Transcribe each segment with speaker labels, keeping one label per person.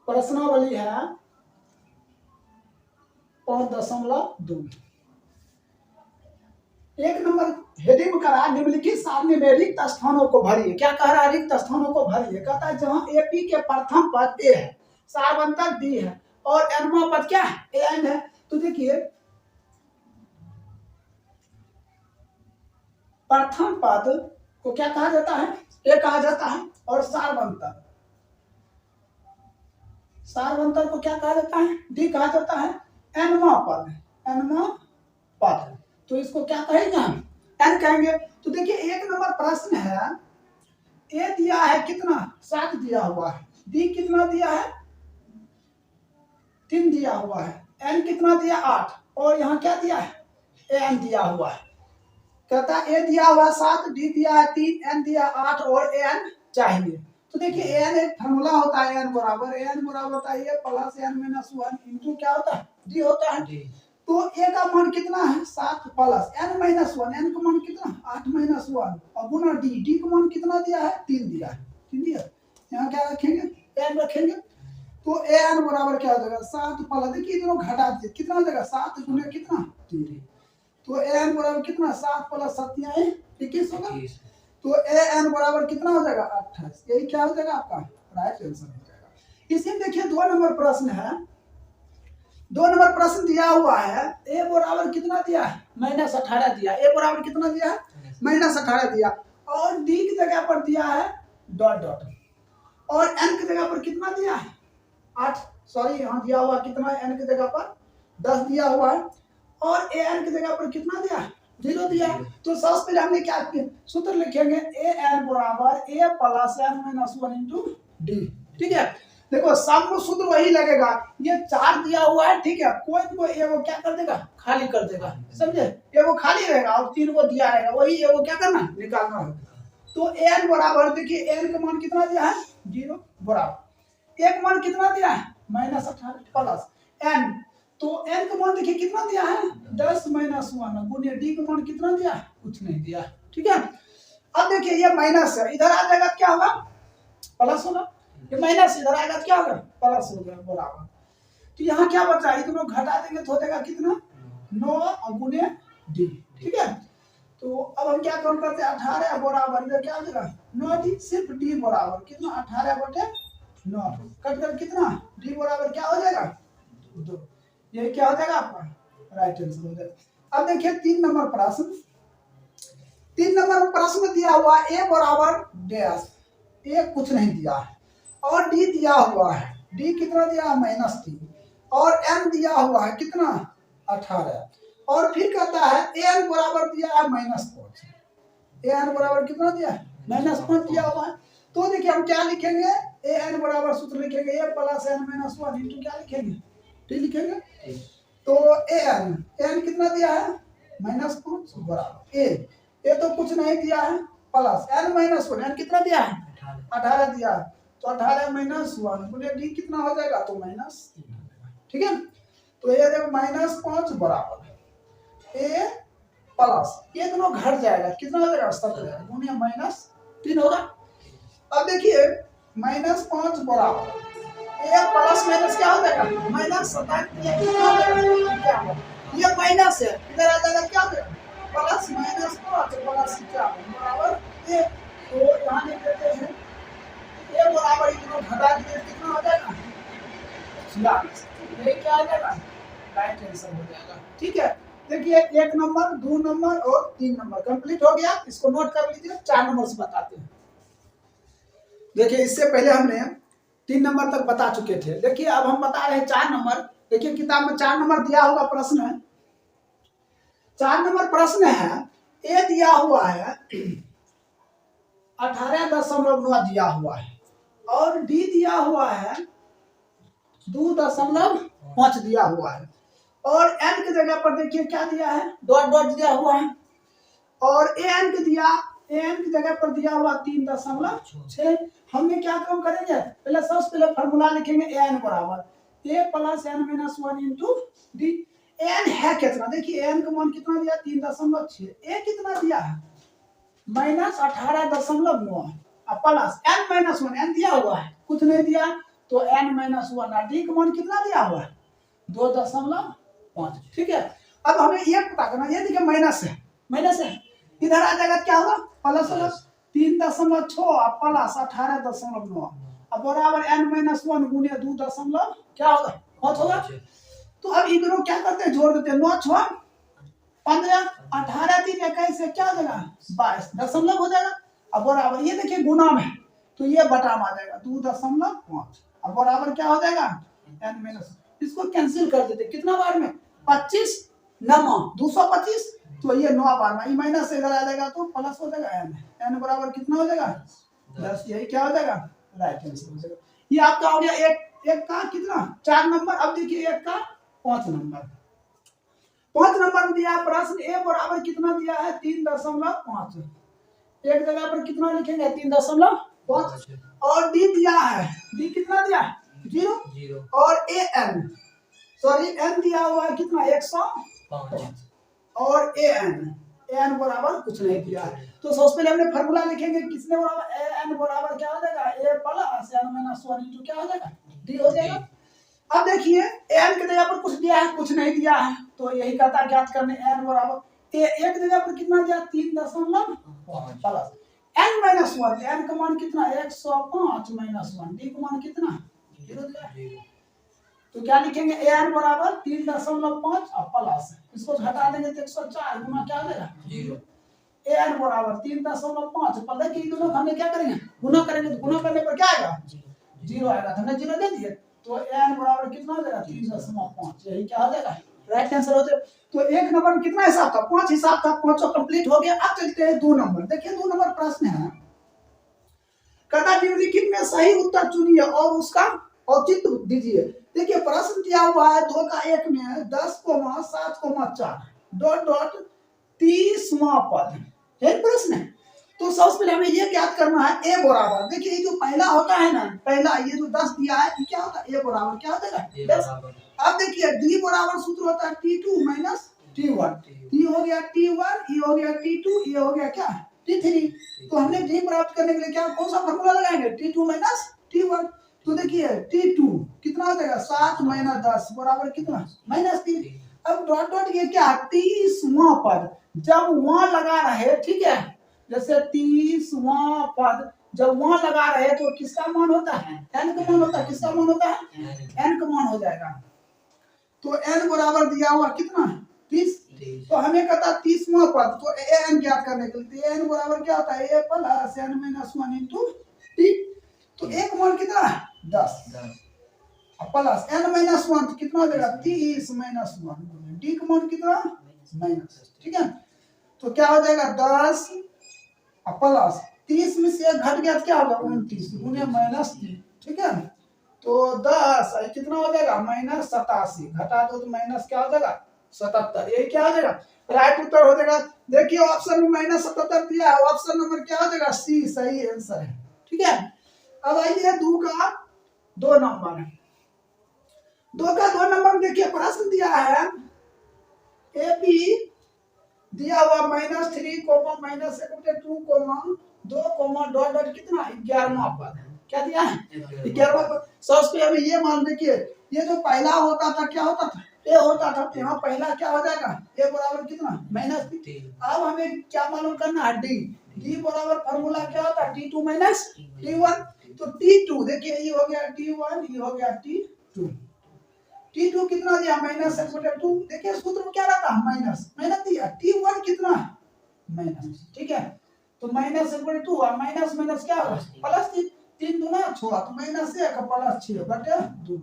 Speaker 1: प्रश्नावली है 5.2। एक नंबर हेडिंग करा, निम्नलिखित सारणी में रिक्त स्थानों को भरिए। क्या कह रहा है? रिक्त स्थानों को भरिए। कहता है जहां एपी के प्रथम पद ए है, सारवंतक डी है और एनवा पद क्या है? एन है। तो देखिए प्रथम पद को क्या कहा जाता है? ए कहा जाता है। और सारवंतक को क्या कहा जाता है? डी कहा जाता है। एनवा पद तो इसको क्या कहेंगे हम? एन कहेंगे। तो देखिए एक नंबर प्रश्न है, ए दिया है कितना? 7 दिया हुआ है। डी कितना दिया है? 3 दिया हुआ है। एन कितना दिया? 8। और यहाँ क्या दिया है? एन दिया हुआ है। कहता है ए दिया हुआ 7, डी दिया है 3, एन दिया 8 और एन चाहिए। तो देखिए एन एक फॉर्मूला होता है, एन बराबर होता है ए प्लस एन माइनस 1 इंटू क्या होता है? डी होता है। तो ए का मान कितना है? 7 प्लस एन माइनस 1, एन का मान कितना? 8 माइनस 1 और गुना डी का मान कितना दिया है? 3 दिया है। 3 दिया। यहाँ क्या रखेंगे? एन रखेंगे। तो एन बराबर क्या हो जाएगा? 7 प्लस, देखिए दोनों घटा दीजिए, कितना हो जाएगा? 7 गुना कितना? 3। तो एन बराबर कितना? 7 प्लस 7 21 होगा। तो एन बराबर कितना हो जाएगा? 28। यही क्या हो जाएगा आपका? राइट आंसर हो जाएगा। इसी में देखिए 2 नंबर प्रश्न है। 2 नंबर प्रश्न दिया हुआ है, ए बराबर कितना दिया है? -18 दिया। ए बराबर कितना दिया है? -18 दिया। और डी की जगह पर दिया है डॉट डॉट। और एन की जगह पर कितना दिया है? 8। सॉरी यहाँ दिया हुआ कितना? एन की जगह पर 10 दिया हुआ है। और ए एन की जगह पर कितना दिया है? 0 दिया। तो सबसे पहले हमने क्या किया? सूत्र लिखेंगे ए एन बराबर A plus N minus 1 into D. ठीक है। देखो सब में सूत्र वही लगेगा। ये 4 दिया हुआ है, ठीक है। कोई एगो क्या कर देगा? खाली कर देगा, समझे? एगो खाली रहेगा और 3 को दिया रहेगा, वही एगो क्या करना? निकालना है। तो एन बराबर देखिए एन का मान कितना दिया है? 0 बराबर एक मान कितना दिया है? -18 प्लस एन। तो एन का मान देखिए कितना दिया है? 10 माइनस 1 गुने डी का मान कितना दिया? कुछ नहीं दिया। ठीक है। अब देखिए ये माइनस है, इधर आ जाएगा क्या होगा? प्लस होगा। ये माइनस इधर आएगा क्या होगा? प्लस हो गया बराबर। तो यहाँ क्या बचा? ये दोनों घटा देंगे तो हो जाएगा कितना? 9 गुने डी। ठीक है। तो अब हम क्या काम करते हैं? 18 बराबर इधर क्या हो जाएगा? 9 डी। सिर्फ डी बराबर कितना? 18/9 कट कर कितना? डी बराबर क्या हो जाएगा? 2। ये क्या हो जाएगा आपका? राइट आंसर हो जाएगा। अब देखिए 3 नंबर प्रश्न। 3 नंबर प्रश्न दिया हुआ ए बराबर डैश, ए कुछ नहीं दिया है। और डी दिया हुआ है, डी कितना दिया है? -3। और एन दिया हुआ है कितना? 18। और फिर कहता है एन बराबर दिया है -5। एन बराबर कितना दिया है? -5 दिया हुआ है। तो देखिए हम क्या लिखेंगे? ए एन बराबर सूत्र लिखेंगे ए प्लस एन माइनस 1 इंटू क्या लिखेंगे? डी लिखेंगे। तो एन कितना दिया है? -5 बराबर ए तो कुछ नहीं दिया है प्लस एन माइनस 1, एन कितना दिया है? 18 दिया है। तो 18 माइनस 1 बोले डी कितना हो जाएगा? तो -3। ठीक है। तो ये देखो -5 बराबर ए प्लस ये दोनों घट जाएगा, कितना हो जाएगा? 17 गुने -3 होगा। अब देखिए -5 बराबर ए प्लस माइनस क्या हो जाएगा? -17 ये माइनस है, इधर आ जाएगा क्या हो जाएगा? प्लस -5 प्लस क्या बराबर ए। तो यहाँ लिख देते हैं ए बराबर इतना घटा दीजिए, कितना हो जाएगा? 46। ये क्या आ जाएगा? राइट आंसर हो जाएगा। ठीक है। देखिए 1 नंबर 2 नंबर और 3 नंबर कंप्लीट हो गया। इसको नोट कर लीजिए। 4 नंबर से बताते हैं। देखिए इससे पहले हमने 3 नंबर तक बता चुके थे। देखिए अब हम बता रहे हैं 4 नंबर। देखिए किताब में 4 नंबर दिया हुआ प्रश्न है। 4 नंबर प्रश्न है, ए दिया हुआ है 18.9 दिया हुआ है और डी दिया हुआ है 2.5 दिया हुआ है। और एन की जगह पर देखिए क्या दिया है? डॉट डॉट दिया हुआ है। और एन की जगह पर दिया हुआ 3.6। हमने क्या काम करेंगे? पहले सबसे पहले फॉर्मूला लिखेंगे एन बराबर A plus N minus 1 into D. N है कितना? देखिए एन का मान कितना दिया? 3.6। ए कितना दिया है? -18.9 प्लस एन माइनस 1, एन दिया हुआ है कुछ नहीं दिया। तो n माइनस वन, डी का मान कितना दिया हुआ है 2.5। ठीक है, अब हमें ये पता करना, ये देखिए माइनस है, माइनस है, इधर आ जाएगा क्या होगा प्लस होगा, 3.6 प्लस 18.9 अब बराबर n माइनस वन गुने 2 दशमलव क्या होगा 5 होगा। तो अब इन दोनों क्या करते हैं, जोड़ देते हैं, 9 6 15 18 3 21 क्या हो जाएगा 22 दशमलव हो जाएगा। अब बराबर ये देखिए गुना में, तो ये बटा में आ जाएगा 2.5 अब बराबर क्या हो जाएगा n माइनस, इसको कैंसिल कर देते, कितना बार में 25 9 225, तो ये 9 बार में, माइनस से इधर आ जाएगा तो प्लस हो जाएगा n बराबर कितना हो जाएगा 10, यही क्या हो जाएगा राइट आंसर हो जाएगा। ये आपका हो गया एक का कितना 4 नंबर। अब देखिए एक का 5 नंबर, 5 नंबर में दिया प्रश्न ए बराबर कितना दिया है 3.5, एक जगह पर कितना लिखेंगे 3.5 और डी दिया है, डी कितना दिया है 0 और ए एन सॉरी एन दिया हुआ है कितना 105 और ए एन बराबर कुछ नहीं दिया है। तो सबसे पहले हमने फार्मूला लिखेंगे, किसने बराबर ए एन बराबर क्या हो जाएगा A plus N minus one into क्या हो जाएगा डी हो जाएगा। अब देखिए एन की जगह पर कुछ दिया है कुछ नहीं दिया है, तो यही कहता ज्ञात करने एन बराबर एक जगह पर कितना दिया 3.5 plus N minus one, n का मान कितना 105 माइनस वन, डी का मान कितना 0 दिया, तो क्या लिखेंगे एन बराबर 3.5 प्लस इसको घटा देंगे तो 104 गुना क्या हो जाएगा 0, एन बराबर 3.5 प्लस की दोनों हमने क्या करेंगे गुना करेंगे, तो गुना करने पर क्या आएगा 0 आएगा, तो हमने 0 दे दिए, तो एन बराबर कितना हो जाएगा 3.5, यही क्या हो जाएगा राइट आंसर हो जाएगा। तो एक नंबर में कितना हिसाब था 5 हिसाब था, 5 कंप्लीट हो गया। अब चलते हैं 2 नंबर, देखिए 2 नंबर प्रश्न है, कहता निम्नलिखित में सही उत्तर चुनिए और उसका औचित्य दीजिए। देखिए प्रश्न दिया हुआ है 2 का 1 में 10,7,4 डॉट डॉट 30वां पद है प्रश्न है। तो सबसे पहले हमें ये ज्ञात करना है ए बराबर, देखिए ये जो पहला होता है ना, पहला ये जो 10 दिया है ये क्या होता है ए बराबर क्या होता है 10। अब देखिए डी बराबर सूत्र होता है t2 माइनस t1, ये हो गया t1, ये हो गया t2, ये हो गया क्या t3। तो हमने डी प्राप्त करने के लिए क्या कौन सा फार्मूला लगाएंगे t2 माइनस t1। तो देखिए t2 कितना हो जाएगा 7 माइनस 10 बराबर कितना -3। अब डॉट डॉट ये क्या 30वां पद, जब वहां लगा रहे ठीक है, जैसे 30वां पद जब वहां लगा रहे तो किसका मान होता है n का मान होता है, किसका मान होता है n का मान हो जाएगा। तो n बराबर दिया हुआ कितना 30, तो हमें कहता 30वां पद, तो n ज्ञात करने के लिए n बराबर क्या होता है a plus n minus 1 into t। तो एक मान कितना 10 प्लस n माइनस 1 कितना हो जाएगा 30 माइनस 1, d का मान कितना माइनस, ठीक है। तो क्या हो जाएगा 10 प्लस 30 में से घट गया तो क्या होगा 29 गुने -3, ठीक है। तो 10 कितना हो जाएगा -87, घटा दो तो माइनस क्या हो जाएगा 77, यही क्या हो जाएगा राइट उत्तर हो जाएगा। देखिए ऑप्शन में -77 दिया है, ऑप्शन नंबर क्या हो जाएगा सी सही आंसर है, ठीक है। अब आइए 2 का 2 नंबर, 2 का 2 नंबर देखिए प्रश्न दिया है ए बी दिया हुआ -3 -1 -2 डॉट डॉट कितना 11वां पद है, क्या दिया है 11वां पद। सबसे पहले ये मान देखिए ये जो पहला होता था क्या होता था ए होता था, यहाँ पहला क्या हो जाएगा ए बराबर कितना -3। अब हमें क्या मालूम करना है डी, डी बराबर फार्मूला क्या होता है t2 माइनस t1। तो t2 देखिए ये हो गया t1, ये हो गया t2, t2 कितना दिया -2, देखिए सूत्र में क्या रहता है माइनस दिया, t1 कितना माइनस, ठीक है। तो -2 और माइनस माइनस क्या होगा प्लस 3 दूना 6, तो -1 प्लस 6 बटे 2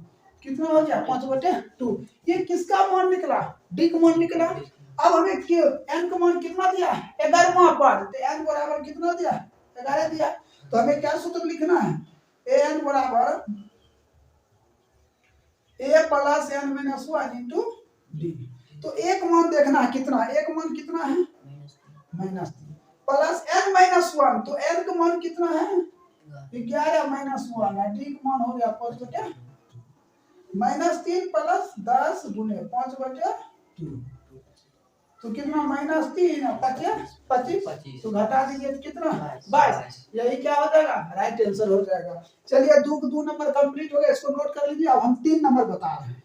Speaker 1: कितना हो गया 5/2। ये किसका मान निकला डी का मान निकला। अब हमें n का मान कितना दिया 11वां पद, तो n बराबर कितना दिया 11 दिया। तो हमें क्या सूत्र लिखना है an बराबर a plus n minus 1 into D. तो एक मान देखना है कितना, एक मान कितना है -3 प्लस n माइनस 1, तो n का मान कितना है 11 माइनस 1 है, डी का मान हो गया 5/2 -3 प्लस 10 गुने 5/2। तो कितना -3 25 25 तो घटा दीजिए तो कितना 22। यही क्या हो जाएगा राइट आंसर हो जाएगा। चलिए 2 नंबर कंप्लीट हो गया, इसको नोट कर लीजिए। अब हम 3 नंबर बता रहे हैं।